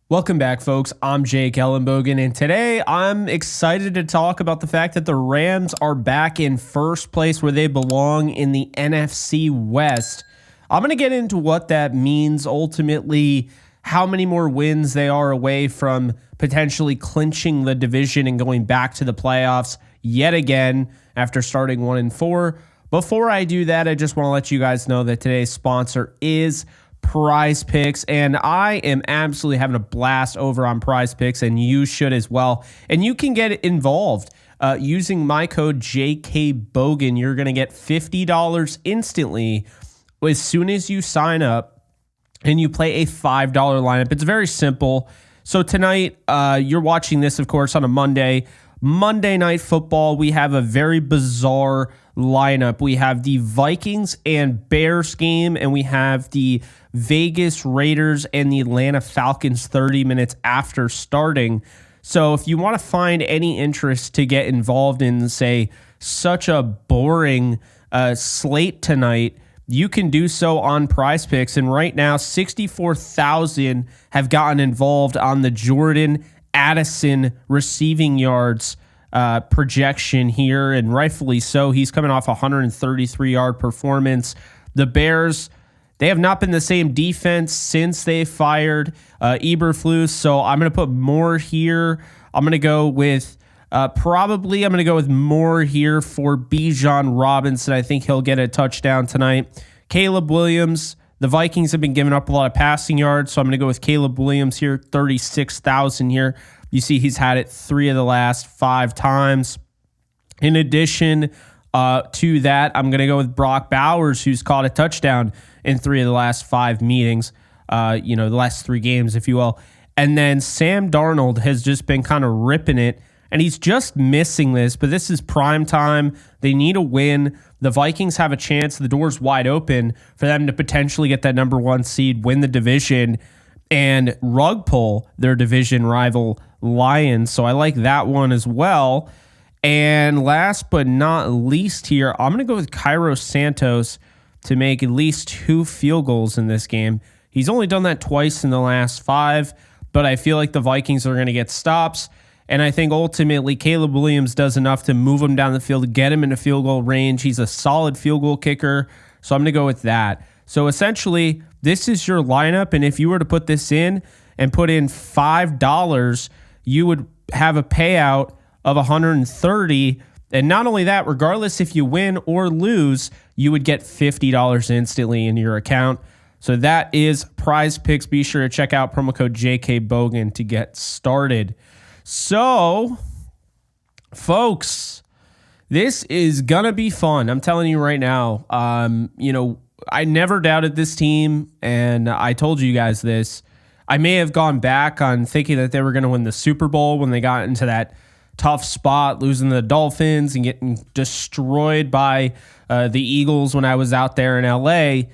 Welcome back, folks. I'm Jake Ellenbogen, and today I'm excited to talk about the fact that the Rams are back in first place where they belong in the NFC West. I'm going to get into what that means ultimately, how many more wins they are away from potentially clinching the division and going back to the playoffs yet again after starting 1-4. Before I do that, I just want to let you guys know that today's sponsor is PrizePicks, and I am absolutely having a blast over on PrizePicks, and you should as well. And you can get involved using my code JKBogan. You're going to get $50 instantly as soon as you sign up and you play a $5 lineup. It's very simple. So tonight, you're watching this, of course, on a Monday Night Football. We have a very bizarre lineup. We have the Vikings and Bears game, and we have the Vegas Raiders and the Atlanta Falcons 30 minutes after starting. So if you want to find any interest to get involved in, say, such a boring slate tonight, you can do so on PrizePicks. And right now, 64,000 have gotten involved on the Jordan Addison receiving yards projection here, and rightfully so. He's coming off a 133-yard performance. The Bears, they have not been the same defense since they fired Eberflus, so I'm going to put more here. I'm going to go with more here for Bijan Robinson. I think he'll get a touchdown tonight. Caleb Williams, the Vikings have been giving up a lot of passing yards, so I'm going to go with Caleb Williams here, 36,000 here. You see he's had it 3 of the last 5 times. In addition to that, I'm going to go with Brock Bowers, who's caught a touchdown in 3 of the last 5 meetings, the last 3 games, if you will. And then Sam Darnold has just been kind of ripping it, and he's just missing this, but this is prime time. They need a win. The Vikings have a chance. The door's wide open for them to potentially get that number 1 seed, win the division, and rug pull their division rival Lions. So I like that one as well. And last but not least here, I'm going to go with Cairo Santos to make at least 2 field goals in this game. He's only done that twice in the last 5, but I feel like the Vikings are going to get stops. And I think ultimately Caleb Williams does enough to move him down the field, get him into field goal range. He's a solid field goal kicker, so I'm going to go with that. So essentially, this is your lineup, and if you were to put this in and put in $5, you would have a payout of $130. And not only that, regardless if you win or lose, you would get $50 instantly in your account. So that is PrizePicks. Be sure to check out promo code JKBogan to get started. So, folks, this is going to be fun. I'm telling you right now. I never doubted this team, and I told you guys this. I may have gone back on thinking that they were going to win the Super Bowl when they got into that tough spot, losing the Dolphins and getting destroyed by the Eagles when I was out there in LA.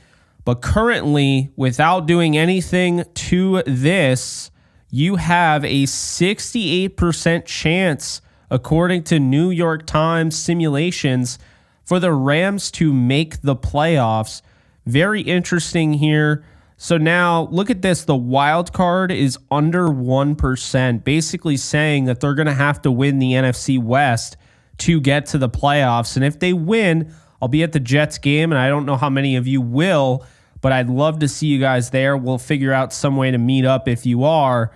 But currently, without doing anything to this, you have a 68% chance, according to New York Times simulations, for the Rams to make the playoffs. Very interesting here. So now look at this. The wild card is under 1%, basically saying that they're going to have to win the NFC West to get to the playoffs. And if they win, I'll be at the Jets game, and I don't know how many of you will, but I'd love to see you guys there. We'll figure out some way to meet up if you are.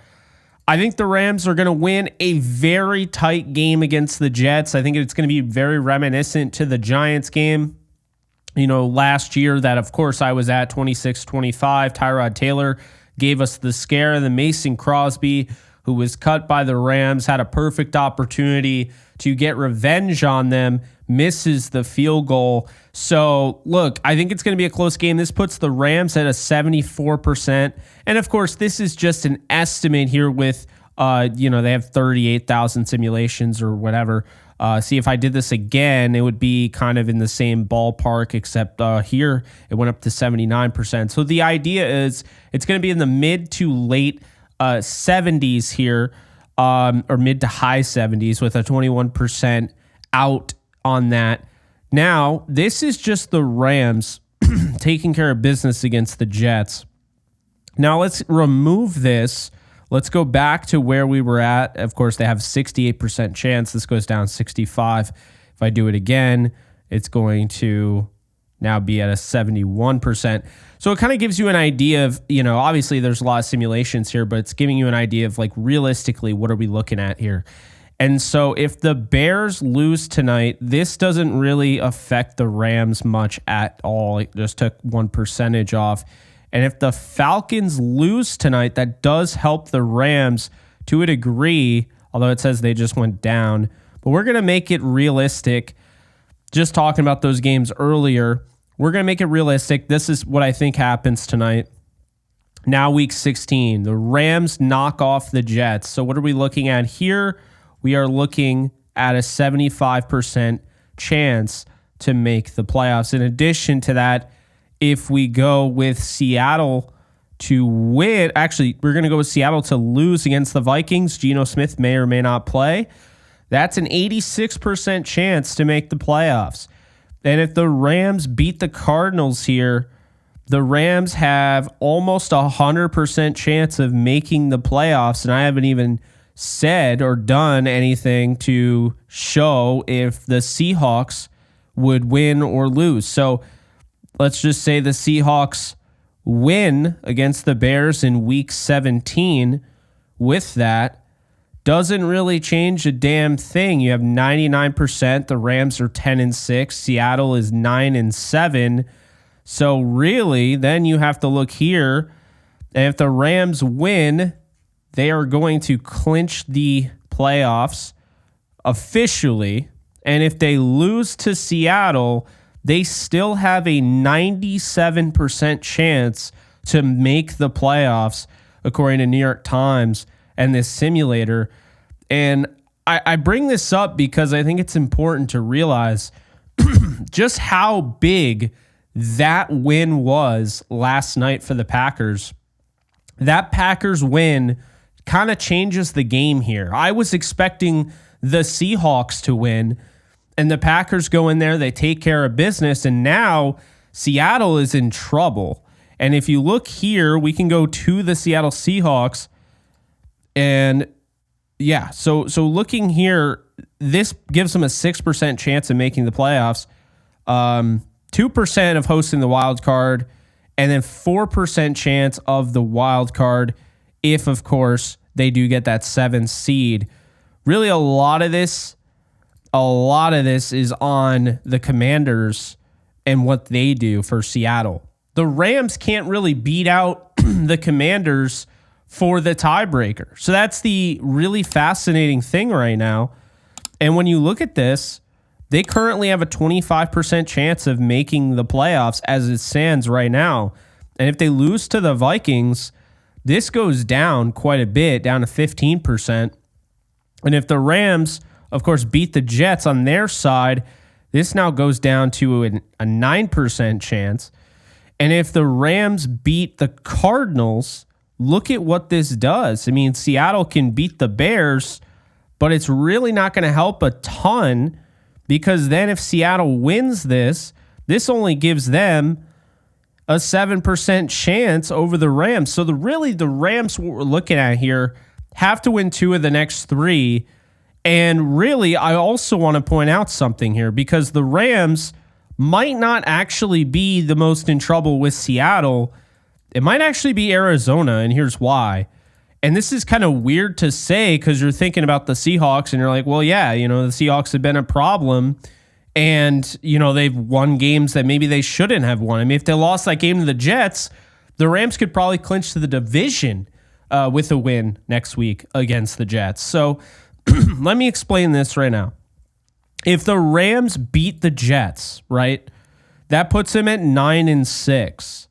I think the Rams are going to win a very tight game against the Jets. I think it's going to be very reminiscent to the Giants game. Last year that, of course, I was at 26-25. Tyrod Taylor gave us the scare. And then Mason Crosby, who was cut by the Rams, had a perfect opportunity to get revenge on them, misses the field goal. So, look, I think it's going to be a close game. This puts the Rams at a 74%. And, of course, this is just an estimate here with, they have 38,000 simulations or whatever. See, if I did this again, it would be kind of in the same ballpark, except here it went up to 79%. So the idea is it's going to be in the mid to late 70s here, or mid to high 70s with a 21% out on that. Now, this is just the Rams taking care of business against the Jets. Now, let's remove this. Let's go back to where we were at. Of course, they have 68% chance. This goes down 65. If I do it again, it's going to now be at a 71%. So it kind of gives you an idea of, obviously there's a lot of simulations here, but it's giving you an idea of like realistically, what are we looking at here? And so if the Bears lose tonight, this doesn't really affect the Rams much at all. It just took 1% off. And if the Falcons lose tonight, that does help the Rams to a degree, although it says they just went down. But we're going to make it realistic. Just talking about those games earlier, we're going to make it realistic. This is what I think happens tonight. Now week 16, the Rams knock off the Jets. So what are we looking at here? We are looking at a 75% chance to make the playoffs. In addition to that, if we go with Seattle to win, actually, we're going to go with Seattle to lose against the Vikings. Geno Smith may or may not play. That's an 86% chance to make the playoffs. And if the Rams beat the Cardinals here, the Rams have almost 100% chance of making the playoffs. And I haven't even said or done anything to show if the Seahawks would win or lose. So let's just say the Seahawks win against the Bears in week 17. With that, doesn't really change a damn thing. You have 99%. The Rams are 10-6. Seattle is 9-7. So really, then you have to look here. And if the Rams win, they are going to clinch the playoffs officially. And if they lose to Seattle, they still have a 97% chance to make the playoffs, according to New York Times and this simulator. And I bring this up because I think it's important to realize just how big that win was last night for the Packers. That Packers win kind of changes the game here. I was expecting the Seahawks to win, and the Packers go in there, they take care of business, and now Seattle is in trouble. And if you look here, we can go to the Seattle Seahawks. And yeah, so looking here, this gives them a 6% chance of making the playoffs, 2% of hosting the wild card, and then 4% chance of the wild card if, of course, they do get that 7th seed. Really, a lot of this is on the Commanders and what they do for Seattle. The Rams can't really beat out the Commanders for the tiebreaker. So that's the really fascinating thing right now. And when you look at this, they currently have a 25% chance of making the playoffs as it stands right now. And if they lose to the Vikings, this goes down quite a bit, down to 15%. And if the Rams, of course, beat the Jets on their side, this now goes down to a 9% chance. And if the Rams beat the Cardinals, look at what this does. I mean, Seattle can beat the Bears, but it's really not going to help a ton, because then if Seattle wins this only gives them a 7% chance over the Rams. So the Rams, what we're looking at here, have to win 2 of the next 3. And really, I also want to point out something here, because the Rams might not actually be the most in trouble with Seattle. It might actually be Arizona, and here's why. And this is kind of weird to say, because you're thinking about the Seahawks, and you're like, well, yeah, the Seahawks have been a problem, and, they've won games that maybe they shouldn't have won. I mean, if they lost that game to the Jets, the Rams could probably clinch to the division with a win next week against the Jets. So let me explain this right now. If the Rams beat the Jets, right, that puts them at 9-6,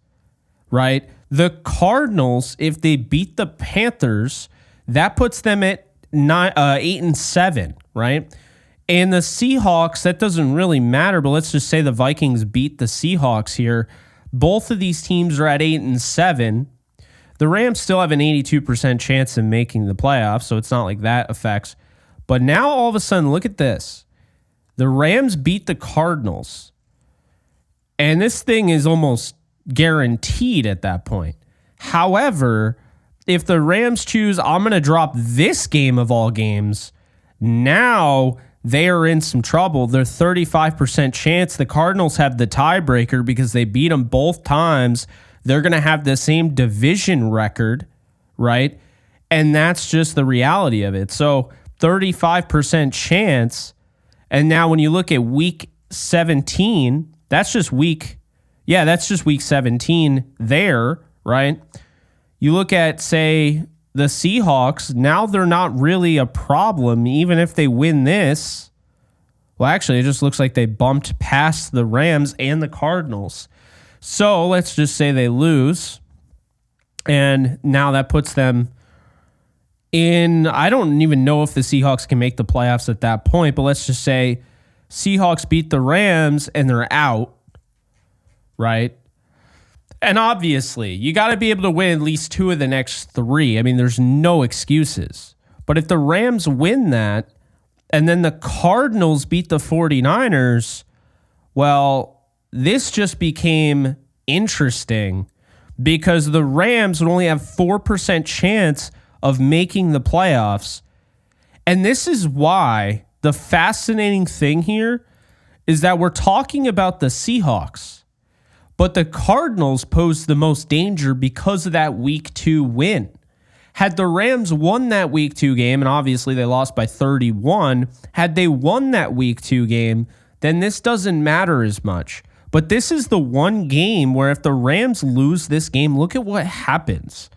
right? The Cardinals, if they beat the Panthers, that puts them at 8-7, right? And the Seahawks, that doesn't really matter, but let's just say the Vikings beat the Seahawks here. Both of these teams are at 8-7. The Rams still have an 82% chance of making the playoffs, so it's not like that affects. But now all of a sudden, look at this. The Rams beat the Cardinals, and this thing is almost guaranteed at that point. However, if the Rams choose, I'm going to drop this game of all games, now they are in some trouble. They're 35% chance. The Cardinals have the tiebreaker because they beat them both times. They're going to have the same division record, right? And that's just the reality of it. So 35% chance. And now when you look at week 17, that's just week 17 there, right? You look at, say, the Seahawks, now they're not really a problem, even if they win this. Well, actually, it just looks like they bumped past the Rams and the Cardinals. So let's just say they lose. And now that puts them in, I don't even know if the Seahawks can make the playoffs at that point, but let's just say Seahawks beat the Rams and they're out, right? And obviously, you got to be able to win at least 2 of the next 3. I mean, there's no excuses. But if the Rams win that, and then the Cardinals beat the 49ers, well, this just became interesting because the Rams would only have 4% chance of making the playoffs. And this is why the fascinating thing here is that we're talking about the Seahawks. But the Cardinals posed the most danger because of that week 2 win. Had the Rams won that week 2 game, and obviously they lost by 31, had they won that week 2 game, then this doesn't matter as much. But this is the one game where if the Rams lose this game, look at what happens.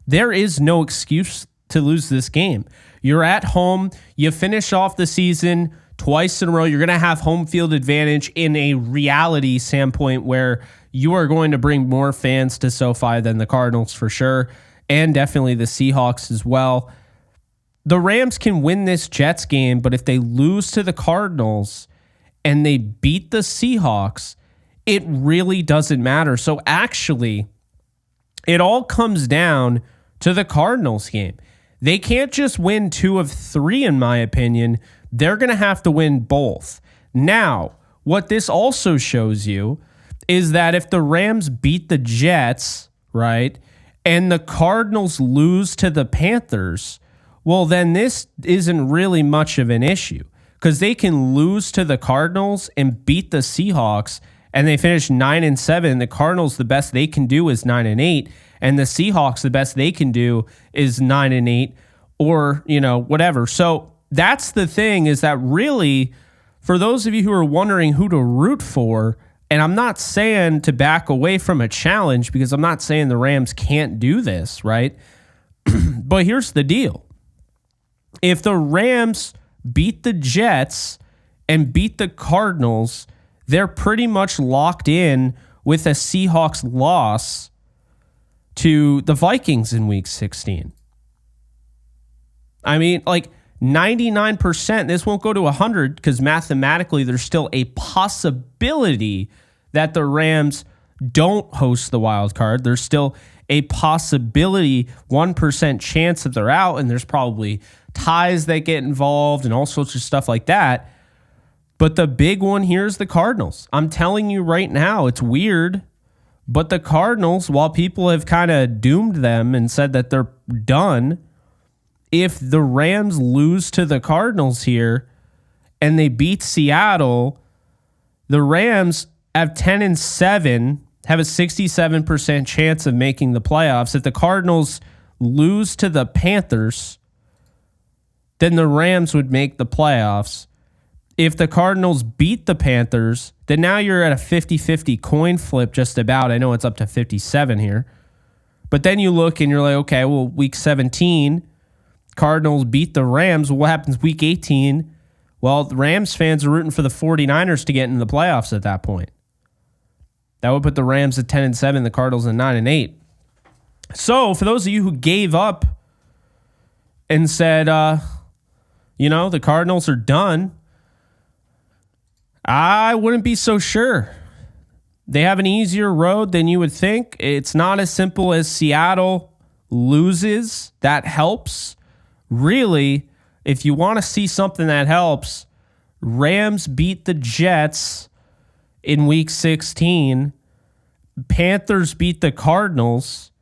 There is no excuse to lose this game. You're at home, you finish off the season twice in a row, you're going to have home field advantage in a reality standpoint where you are going to bring more fans to SoFi than the Cardinals for sure, and definitely the Seahawks as well. The Rams can win this Jets game, but if they lose to the Cardinals and they beat the Seahawks, it really doesn't matter. So actually, it all comes down to the Cardinals game. They can't just win 2 of 3, in my opinion. They're going to have to win both. Now, what this also shows you is that if the Rams beat the Jets, right, and the Cardinals lose to the Panthers, well, then this isn't really much of an issue because they can lose to the Cardinals and beat the Seahawks, and they finish 9-7. The Cardinals, the best they can do is 9-8, and the Seahawks, the best they can do is 9-8, or whatever. So that's the thing, is that really, for those of you who are wondering who to root for, and I'm not saying to back away from a challenge because I'm not saying the Rams can't do this, right? But here's the deal. If the Rams beat the Jets and beat the Cardinals, they're pretty much locked in with a Seahawks loss to the Vikings in week 16. I mean, 99%, this won't go to 100 because mathematically there's still a possibility that the Rams don't host the wild card. There's still a possibility, 1% chance that they're out, and there's probably ties that get involved and all sorts of stuff like that. But the big one here is the Cardinals. I'm telling you right now, it's weird, but the Cardinals, while people have kind of doomed them and said that they're done, if the Rams lose to the Cardinals here and they beat Seattle, the Rams have 10-7, have a 67% chance of making the playoffs. If the Cardinals lose to the Panthers, then the Rams would make the playoffs. If the Cardinals beat the Panthers, then now you're at a 50-50 coin flip just about. I know it's up to 57 here. But then you look and you're like, okay, well, week 17, Cardinals beat the Rams. What happens week 18? Well, the Rams fans are rooting for the 49ers to get into the playoffs at that point. That would put the Rams at 10-7, the Cardinals at 9-8. So for those of you who gave up and said, the Cardinals are done, I wouldn't be so sure. They have an easier road than you would think. It's not as simple as Seattle loses. That helps. Really, if you want to see something that helps, Rams beat the Jets in week 16. Panthers beat the Cardinals.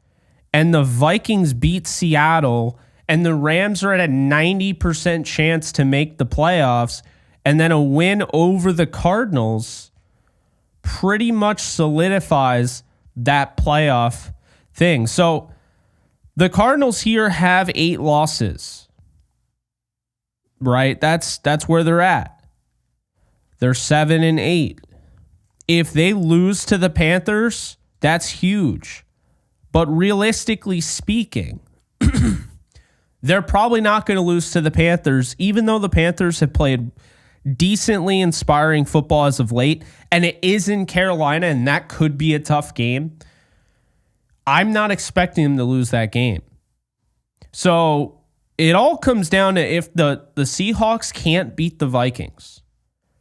and the Vikings beat Seattle, and the Rams are at a 90% chance to make the playoffs, and then a win over the Cardinals pretty much solidifies that playoff thing. So the Cardinals here have 8 losses, right? That's where they're at. They're 7-8. If they lose to the Panthers, that's huge. But realistically speaking, they're probably not going to lose to the Panthers, even though the Panthers have played decently inspiring football as of late, and it is in Carolina, and that could be a tough game. I'm not expecting them to lose that game. So it all comes down to if the Seahawks can't beat the Vikings.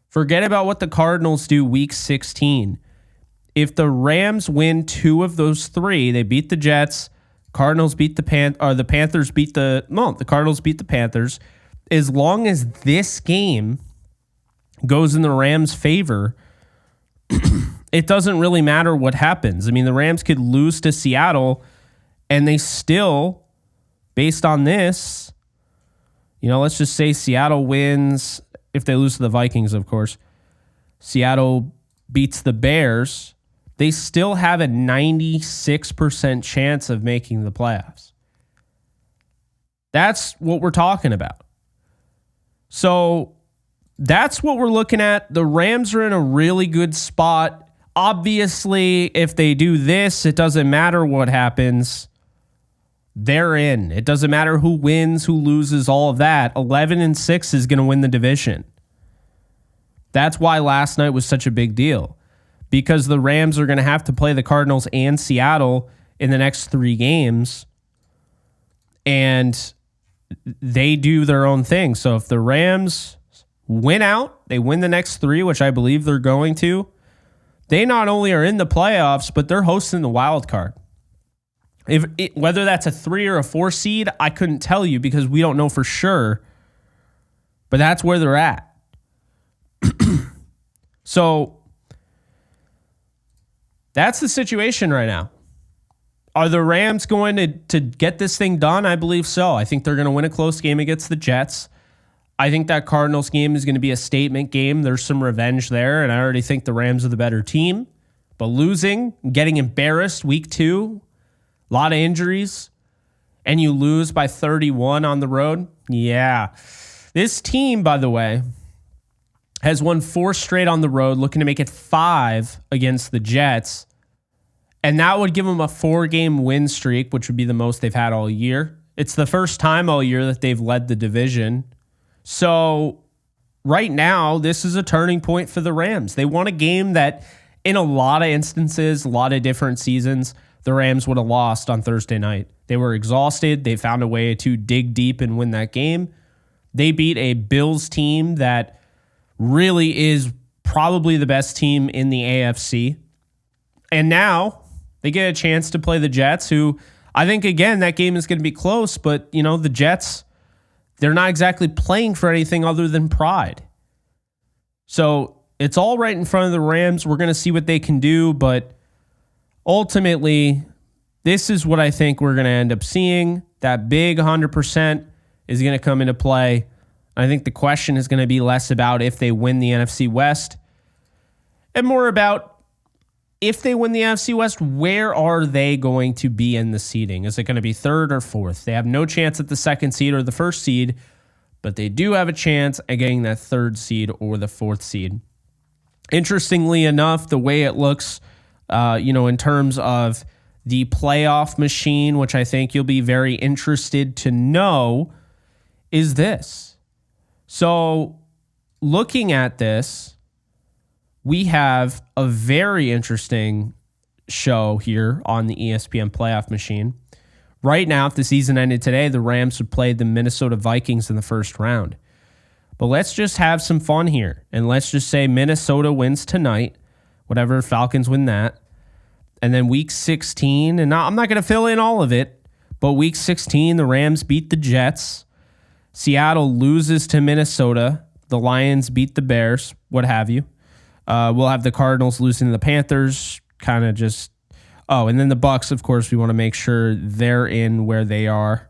Forget about what the Cardinals do week 16. If the Rams win 2 of those 3, they beat the Jets, Cardinals beat the Panthers beat the Cardinals beat the Panthers. As long as this game goes in the Rams' favor, it doesn't really matter what happens. I mean, the Rams could lose to Seattle, and they still, based on this, let's just say Seattle wins. If they lose to the Vikings, of course, Seattle beats the Bears, they still have a 96% chance of making the playoffs. That's what we're talking about. So that's what we're looking at. The Rams are in a really good spot. Obviously, if they do this, it doesn't matter what happens. They're in. It doesn't matter who wins, who loses, all of that. 11-6 is going to win the division. That's why last night was such a big deal, because the Rams are going to have to play the Cardinals and Seattle in the next 3 games, and they do their own thing. So if the Rams win out, they win the next 3, which I believe they're going to, they not only are in the playoffs, but they're hosting the wild card. Whether that's a 3 or a 4 seed, I couldn't tell you because we don't know for sure, but that's where they're at. So that's the situation right now. Are the Rams going to get this thing done? I believe so. I think they're going to win a close game against the Jets. I think that Cardinals game is going to be a statement game. There's some revenge there, and I already think the Rams are the better team. But losing, getting embarrassed week 2, a lot of injuries, and you lose by 31 on the road. Yeah. This team, by the way, has won 4 straight on the road, looking to make it 5 against the Jets. And that would give them a 4-game win streak, which would be the most they've had all year. It's the first time all year that they've led the division. So right now, this is a turning point for the Rams. They won a game that, in a lot of instances, a lot of different seasons, the Rams would have lost on Thursday night. They were exhausted. They found a way to dig deep and win that game. They beat a Bills team that really is probably the best team in the AFC. And now they get a chance to play the Jets, who I think, again, that game is going to be close, but, the Jets, they're not exactly playing for anything other than pride. So it's all right in front of the Rams. We're going to see what they can do, but ultimately, this is what I think we're going to end up seeing. That big 100% is going to come into play. I think the question is going to be less about if they win the NFC West and more about if they win the NFC West, where are they going to be in the seeding? Is it going to be 3rd or 4th? They have no chance at the 2nd seed or the 1st seed, but they do have a chance at getting that 3rd seed or the 4th seed. Interestingly enough, the way it looks, in terms of the playoff machine, which I think you'll be very interested to know, is this. So looking at this, we have a very interesting show here on the ESPN playoff machine. Right now, if the season ended today, the Rams would play the Minnesota Vikings in the first round. But let's just have some fun here. And let's just say Minnesota wins tonight, whatever, Falcons win that. And then week 16, and I'm not going to fill in all of it, but week 16, the Rams beat the Jets. Seattle loses to Minnesota. The Lions beat the Bears, what have you. We'll have the Cardinals losing to the Panthers, kind of just Oh, and then the Bucks, of course, we want to make sure they're in where they are.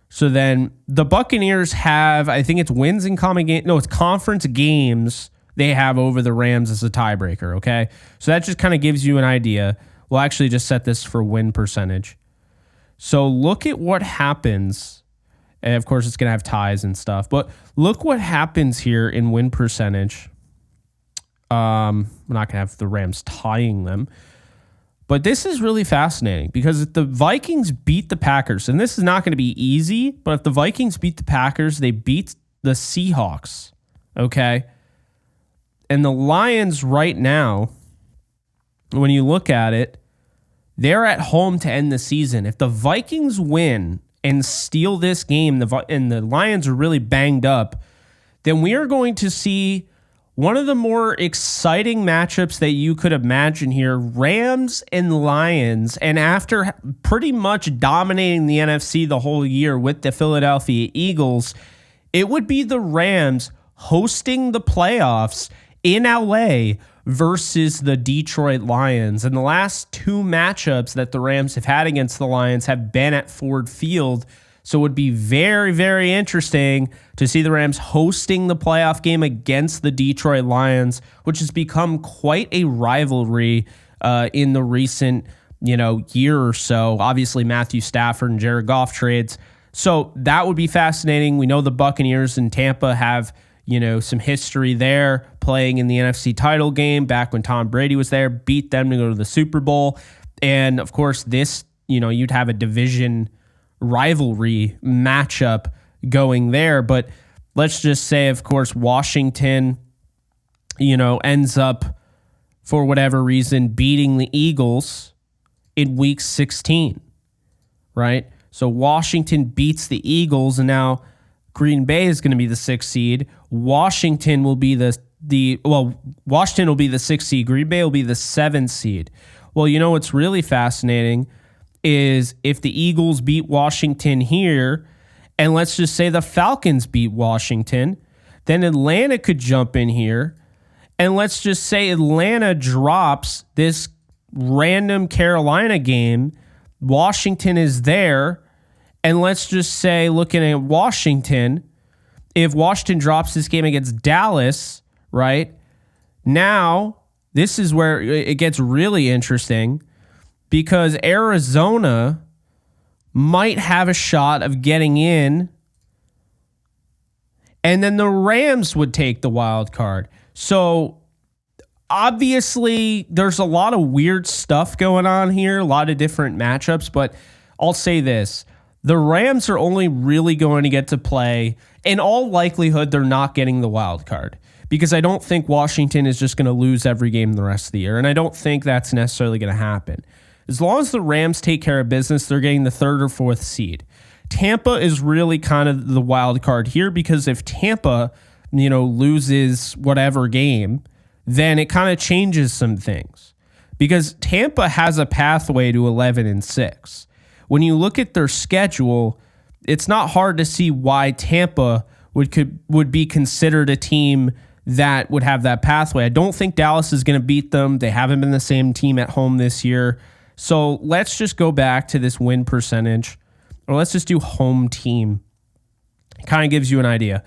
So then the Buccaneers have, I think it's wins in common game. No, it's conference games they have over the Rams as a tiebreaker, okay? So that just kind of gives you an idea. We'll actually just set this for win percentage. So look at what happens. And of course, it's going to have ties and stuff. But look what happens here in win percentage. We're not going to have the Rams tying them. But this is really fascinating because if the Vikings beat the Packers, and this is not going to be easy, but if the Vikings beat the Packers, they beat the Seahawks, okay? And the Lions right now, when you look at it, they're at home to end the season. If the Vikings win and steal this game, and the Lions are really banged up, then we are going to see one of the more exciting matchups that you could imagine here, Rams and Lions. And after pretty much dominating the NFC the whole year with the Philadelphia Eagles, it would be the Rams hosting the playoffs in LA versus the Detroit Lions. And the last two matchups that the Rams have had against the Lions have been at Ford Field. So it would be very, very interesting to see the Rams hosting the playoff game against the Detroit Lions, which has become quite a rivalry in the recent, year or so. Obviously, Matthew Stafford and Jared Goff trades. So that would be fascinating. We know the Buccaneers and Tampa have, some history there, playing in the NFC title game back when Tom Brady was there, beat them to go to the Super Bowl. And of course, this, you'd have a division rivalry matchup going there. But let's just say, of course, Washington, ends up for whatever reason beating the Eagles in week 16, right? So Washington beats the Eagles, and now Green Bay is going to be the 6th seed. Washington will be Washington will be the 6th seed. Green Bay will be the 7th seed. Well, what's really fascinating is if the Eagles beat Washington here, and let's just say the Falcons beat Washington, then Atlanta could jump in here, and let's just say Atlanta drops this random Carolina game. Washington is there, and let's just say, looking at Washington, if Washington drops this game against Dallas, right, now this is where it gets really interesting, because Arizona might have a shot of getting in, and then the Rams would take the wild card. So obviously there's a lot of weird stuff going on here, a lot of different matchups, but I'll say this. The Rams are only really going to get to play, in all likelihood, they're not getting the wild card, because I don't think Washington is just going to lose every game the rest of the year, and I don't think that's necessarily going to happen. As long as the Rams take care of business, they're getting the 3rd or 4th seed. Tampa is really kind of the wild card here, because if Tampa, loses whatever game, then it kind of changes some things, because Tampa has a pathway to 11-6. When you look at their schedule, it's not hard to see why Tampa would be considered a team that would have that pathway. I don't think Dallas is going to beat them. They haven't been the same team at home this year. So let's just go back to this win percentage, or let's just do home team. It kind of gives you an idea.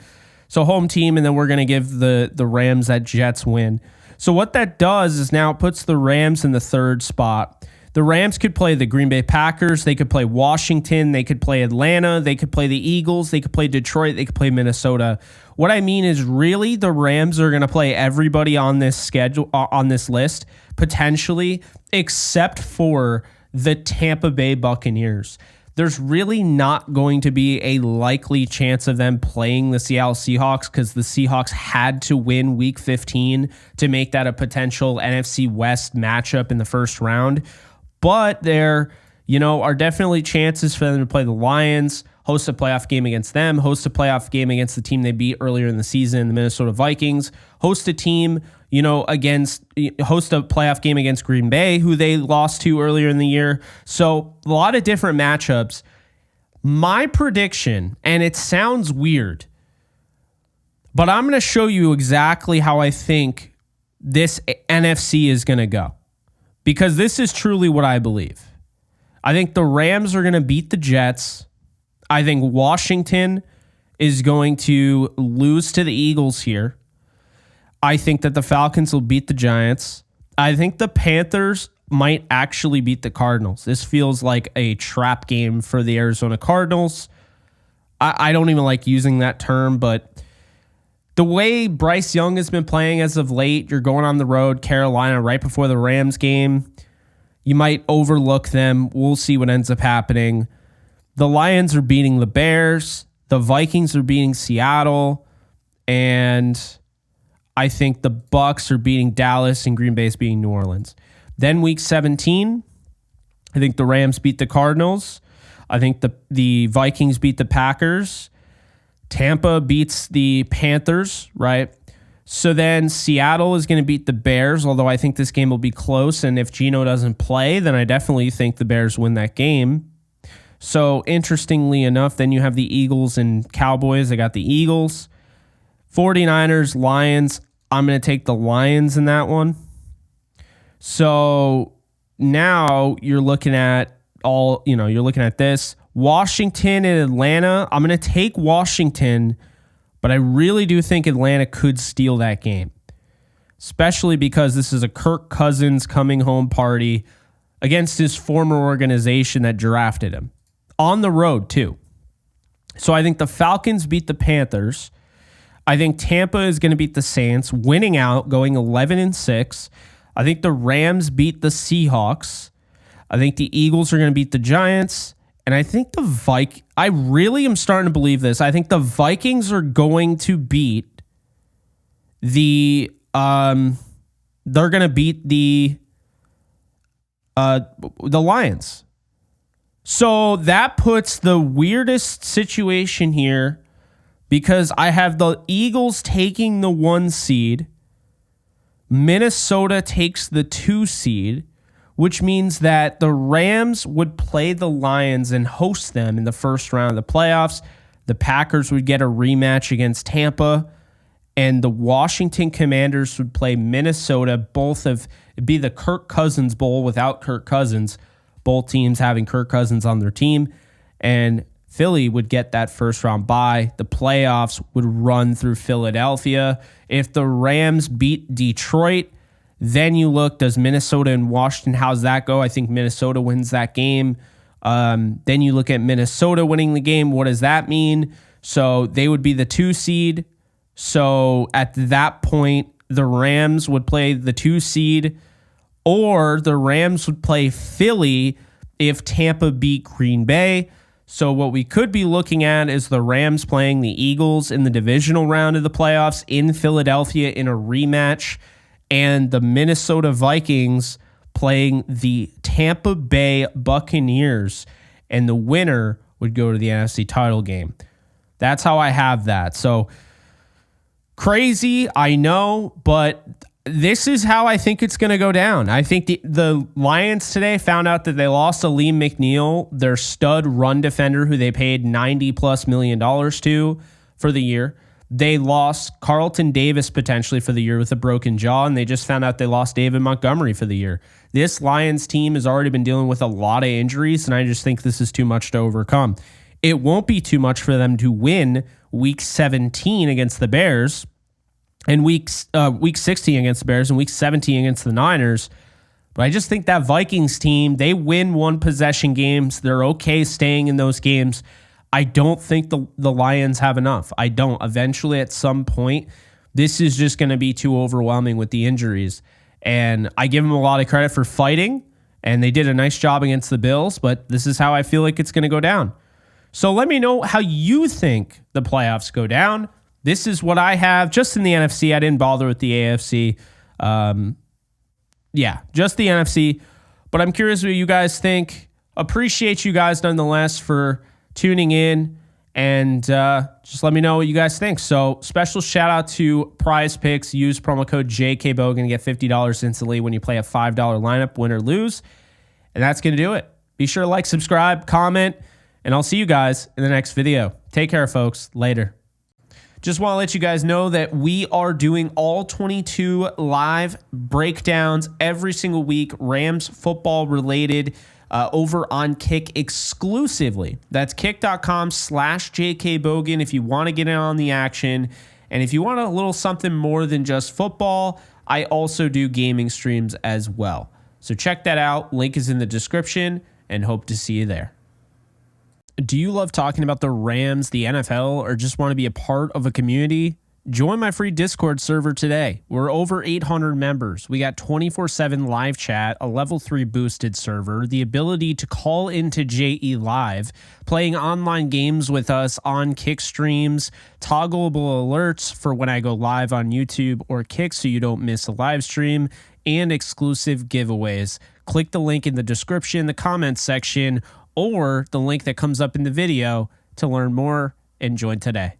So home team, and then we're going to give the Rams that Jets win. So what that does is now it puts the Rams in the 3rd spot. The Rams could play the Green Bay Packers. They could play Washington. They could play Atlanta. They could play the Eagles. They could play Detroit. They could play Minnesota. What I mean is, really, the Rams are going to play everybody on this schedule, on this list, potentially, except for the Tampa Bay Buccaneers. There's really not going to be a likely chance of them playing the Seattle Seahawks, because the Seahawks had to win Week 15 to make that a potential NFC West matchup in the first round. But there, are definitely chances for them to play the Lions, host a playoff game against them, host a playoff game against the team they beat earlier in the season, the Minnesota Vikings, host a team, host a playoff game against Green Bay, who they lost to earlier in the year. So a lot of different matchups. My prediction, and it sounds weird, but I'm going to show you exactly how I think this NFC is going to go. because this is truly what I believe. I think the Rams are going to beat the Jets. I think Washington is going to lose to the Eagles here. I think that the Falcons will beat the Giants. I think the Panthers might actually beat the Cardinals. This feels like a trap game for the Arizona Cardinals. I don't even like using that term, but the way Bryce Young has been playing as of late, you're going on the road, Carolina, right before the Rams game. You might overlook them. We'll see what ends up happening. The Lions are beating the Bears. The Vikings are beating Seattle. And I think the Bucs are beating Dallas and Green Bay is beating New Orleans. Then week 17, I think the Rams beat the Cardinals. I think the Vikings beat the Packers. Tampa beats the Panthers, right? So then Seattle is going to beat the Bears, although I think this game will be close. And if Geno doesn't play, then I definitely think the Bears win that game. So interestingly enough, then you have the Eagles and Cowboys. I got the Eagles. 49ers, Lions. I'm going to take the Lions in that one. So now you're looking at you're looking at this. Washington and Atlanta. I'm going to take Washington, but I really do think Atlanta could steal that game, especially because this is a Kirk Cousins coming home party against his former organization that drafted him on the road too. So I think the Falcons beat the Panthers. I think Tampa is going to beat the Saints, winning out, going 11-6. I think the Rams beat the Seahawks. I think the Eagles are going to beat the Giants. And I think I really am starting to believe this. I think the Vikings are going to beat they're going to beat the Lions. So that puts the weirdest situation here because I have the Eagles taking the 1 seed. Minnesota takes the 2 seed, which means that the Rams would play the Lions and host them in the first round of the playoffs. The Packers would get a rematch against Tampa, and the Washington Commanders would play Minnesota. It'd be the Kirk Cousins Bowl without Kirk Cousins, both teams having Kirk Cousins on their team, and Philly would get that first round bye. The playoffs would run through Philadelphia. If the Rams beat Detroit, then you look, does Minnesota and Washington, how's that go? I think Minnesota wins that game. Then you look at Minnesota winning the game. What does that mean? So they would be the 2 seed. So at that point, the Rams would play the 2 seed, or the Rams would play Philly if Tampa beat Green Bay. So what we could be looking at is the Rams playing the Eagles in the divisional round of the playoffs in Philadelphia in a rematch, and the Minnesota Vikings playing the Tampa Bay Buccaneers, and the winner would go to the NFC title game. That's how I have that. So crazy, I know, but this is how I think it's going to go down. I think the Lions today found out that they lost Aleem McNeil, their stud run defender who they paid $90+ million to for the year. They lost Carlton Davis potentially for the year with a broken jaw, and they just found out they lost David Montgomery for the year. This Lions team has already been dealing with a lot of injuries, and I just think this is too much to overcome. It won't be too much for them to win Week 17 against the Bears, and Week 16 against the Bears, and Week 17 against the Niners. But I just think that Vikings team, they win one-possession games. They're okay staying in those games. I don't think the Lions have enough. I don't. Eventually, at some point, this is just going to be too overwhelming with the injuries. And I give them a lot of credit for fighting, and they did a nice job against the Bills, but this is how I feel like it's going to go down. So let me know how you think the playoffs go down. This is what I have just in the NFC. I didn't bother with the AFC. Just the NFC. But I'm curious what you guys think. Appreciate you guys nonetheless for tuning in, and just let me know what you guys think. So special shout out to PrizePicks. Use promo code JKBogan to get $50 instantly when you play a $5 lineup, win or lose. And that's going to do it. Be sure to like, subscribe, comment, and I'll see you guys in the next video. Take care, folks. Later. Just want to let you guys know that we are doing all 22 live breakdowns every single week, Rams football related, over on Kick exclusively. That's kick.com/JKBogan if you want to get in on the action. And if you want a little something more than just football, I also do gaming streams as well. So check that out. Link is in the description, and hope to see you there. Do you love talking about the Rams, the NFL, or just want to be a part of a community? Join my free Discord server today. We're over 800 members. We got 24/7 live chat, a level 3 boosted server, the ability to call into JE Live, playing online games with us on Kick streams, toggleable alerts for when I go live on YouTube or Kick so you don't miss a live stream, and exclusive giveaways. Click the link in the description, the comments section, or the link that comes up in the video to learn more and join today.